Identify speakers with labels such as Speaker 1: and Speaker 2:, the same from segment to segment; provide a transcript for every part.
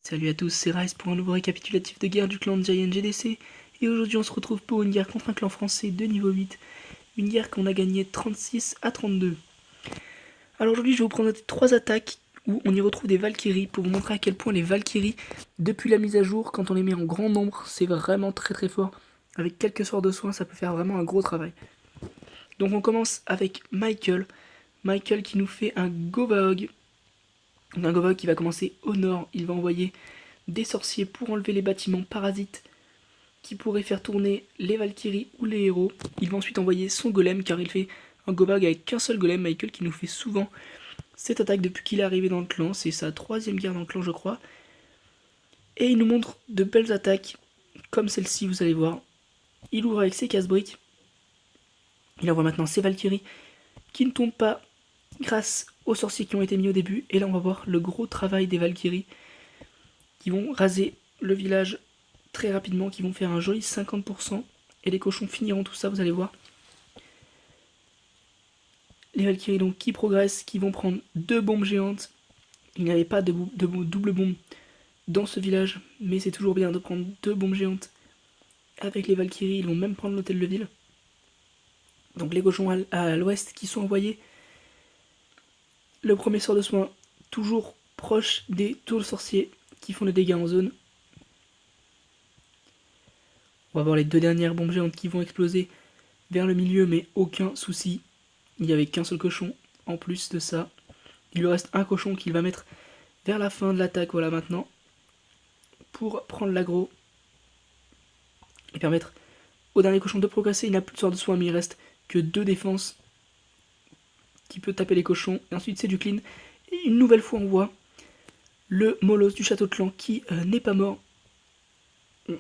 Speaker 1: Salut à tous, c'est Rice pour un nouveau récapitulatif de guerre du clan de Giant GDC, et aujourd'hui on se retrouve pour une guerre contre un clan français de niveau 8, une guerre qu'on a gagnée 36 à 32. Alors aujourd'hui je vais vous présenter 3 attaques où on y retrouve des Valkyries pour vous montrer à quel point les Valkyries, depuis la mise à jour, quand on les met en grand nombre, c'est vraiment très fort. Avec quelques sorts de soins, ça peut faire vraiment un gros travail. Donc on commence avec Michael, Michael qui nous fait un Govahog. Un Govahog qui va commencer au nord, il va envoyer des sorciers pour enlever les bâtiments parasites qui pourraient faire tourner les Valkyries ou les héros. Il va ensuite envoyer son golem car il fait un Govahog avec qu'un seul golem, Michael, qui nous fait souvent cette attaque depuis qu'il est arrivé dans le clan. C'est sa 3ème guerre dans le clan je crois. Et il nous montre de belles attaques comme celle-ci, vous allez voir. Il ouvre avec ses casse-briques. Il envoie maintenant ses Valkyries qui ne tombent pas grâce aux sorciers qui ont été mis au début. Et là on va voir le gros travail des Valkyries qui vont raser le village très rapidement, qui vont faire un joli 50%. Et les cochons finiront tout ça, vous allez voir. Les Valkyries donc qui progressent, qui vont prendre 2 bombes géantes. Il n'y avait pas de double bombe dans ce village, mais c'est toujours bien de prendre 2 bombes géantes avec les Valkyries. Ils vont même prendre l'hôtel de ville. Donc les cochons à l'ouest qui sont envoyés. Le premier sort de soin, toujours proche des tours sorciers qui font des dégâts en zone. On va voir les 2 dernières bombes géantes qui vont exploser vers le milieu, mais aucun souci. Il n'y avait qu'un seul cochon en plus de ça. Il lui reste un cochon qu'il va mettre vers la fin de l'attaque, voilà maintenant, pour prendre l'aggro et permettre au dernier cochon de progresser. Il n'a plus de sort de soin, mais il reste que 2 défenses qui peut taper les cochons. Et ensuite c'est du clean. Et une nouvelle fois on voit le Molos du château de clan qui n'est pas mort.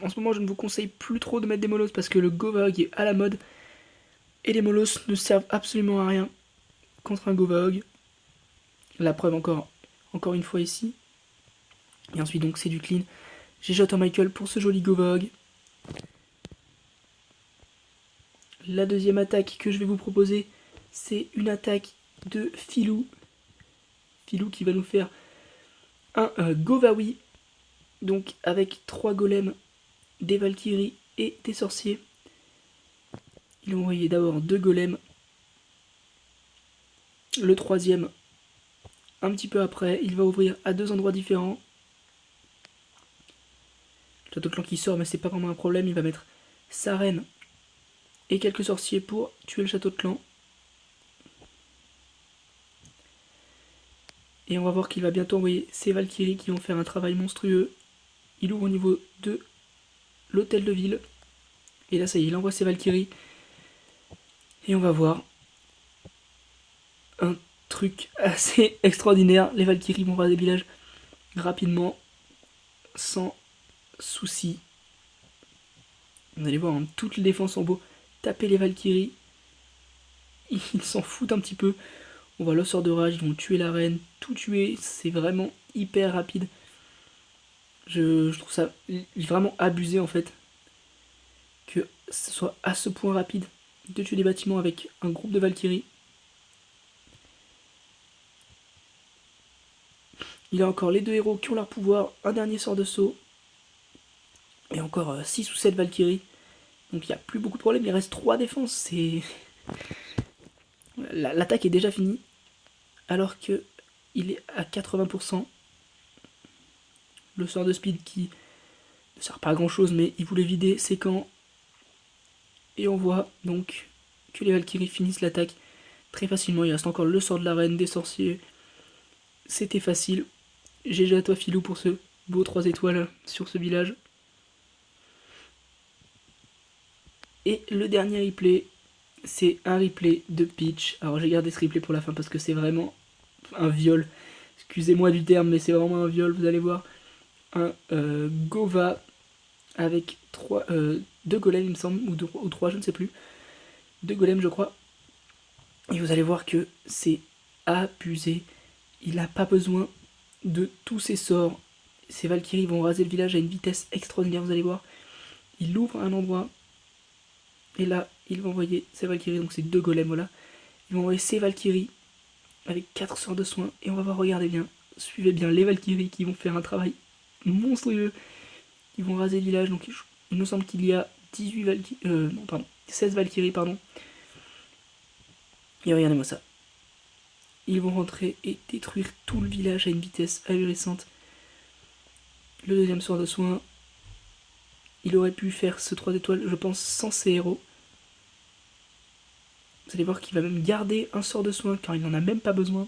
Speaker 1: En ce moment je ne vous conseille plus trop de mettre des Molos parce que le Govahog est à la mode. Et les Molos ne servent absolument à rien contre un Govahog. La preuve encore une fois ici. Et ensuite donc c'est du clean. GG à Michael pour ce joli Govahog. La deuxième attaque que je vais vous proposer, c'est une attaque de Filou. Filou qui va nous faire un Govawi. Donc avec 3 golems, des Valkyries et des sorciers. Il a envoyé d'abord 2 golems. Le 3ème, un petit peu après, il va ouvrir à 2 endroits différents. Le château de clan qui sort, mais c'est pas vraiment un problème. Il va mettre sa reine et quelques sorciers pour tuer le château de clan. Et on va voir qu'il va bientôt envoyer ses Valkyries qui vont faire un travail monstrueux. Il ouvre au niveau de l'hôtel de ville. Et là ça y est, il envoie ses Valkyries. Et on va voir un truc assez extraordinaire. Les Valkyries vont raser des villages rapidement, sans souci. Vous allez voir, hein, toutes les défenses en beau taper les Valkyries. Ils s'en foutent un petit peu. On voit le sort de rage, ils vont tuer la reine, tout tuer. C'est vraiment hyper rapide. Je trouve ça vraiment abusé en fait. Que ce soit à ce point rapide de tuer des bâtiments avec un groupe de Valkyries. Il a encore les 2 héros qui ont leur pouvoir, un dernier sort de saut. Et encore 6 ou 7 Valkyries. Donc il n'y a plus beaucoup de problèmes, il reste 3 défenses. C'est... L'attaque est déjà finie. Alors que il est à 80%. Le sort de speed qui ne sert pas à grand chose, mais il voulait vider ses camps. Et on voit donc que les Valkyries finissent l'attaque très facilement. Il reste encore le sort de la reine, des sorciers. C'était facile. GG à toi Filou pour ce beau 3 étoiles sur ce village. Et le dernier replay, c'est un replay de Peach. Alors j'ai gardé ce replay pour la fin parce que c'est vraiment un viol. Excusez-moi du terme, mais c'est vraiment un viol, vous allez voir. Un Gova avec 2 golems, il me semble, ou 3, je ne sais plus. 2 golems, je crois. Et vous allez voir que c'est abusé. Il n'a pas besoin de tous ses sorts. Ces Valkyries vont raser le village à une vitesse extraordinaire, vous allez voir. Il ouvre un endroit. Et là, il va envoyer ses Valkyries, donc c'est 2 golems, voilà. Il va envoyer ses Valkyries avec 4 sorts de soins. Et on va voir, regardez bien, suivez bien les Valkyries qui vont faire un travail monstrueux. Ils vont raser le village, donc il me semble qu'il y a 16 Valkyries, pardon. Et regardez-moi ça. Ils vont rentrer et détruire tout le village à une vitesse ahurissante. Le deuxième sort de soin, il aurait pu faire ce 3 étoiles, je pense, sans ses héros. Vous allez voir qu'il va même garder un sort de soin car il n'en a même pas besoin.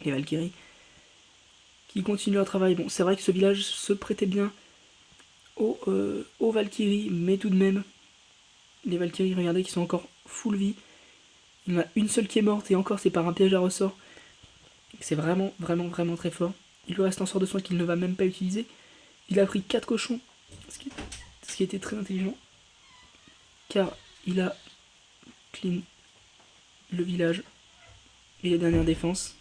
Speaker 1: Les Valkyries qui continuent leur travail. Bon, c'est vrai que ce village se prêtait bien aux Valkyries, mais tout de même, les Valkyries, regardez, qui sont encore full vie. Il y en a une seule qui est morte et encore c'est par un piège à ressort. C'est vraiment, vraiment, vraiment très fort. Il lui reste un sort de soin qu'il ne va même pas utiliser. Il a pris 4 cochons, ce qui était très intelligent. Car il a clean le village et les dernières défenses.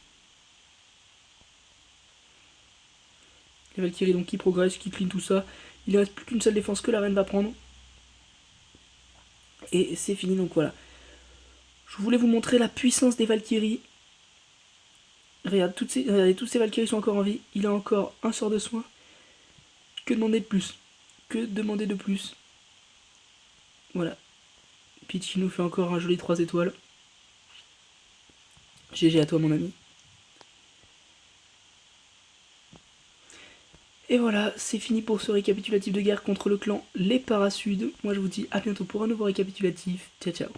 Speaker 1: Les Valkyries donc qui progressent, qui clean tout ça. Il ne reste plus qu'une seule défense que la reine va prendre. Et c'est fini, donc voilà. Je voulais vous montrer la puissance des Valkyries. Regardez, toutes ces Valkyries sont encore en vie. Il a encore un sort de soin. Que demander de plus? Que demander de plus? Voilà. Peach nous fait encore un joli 3 étoiles. GG à toi mon ami. Et voilà, c'est fini pour ce récapitulatif de guerre contre le clan Les Parasudes. Moi je vous dis à bientôt pour un nouveau récapitulatif. Ciao ciao.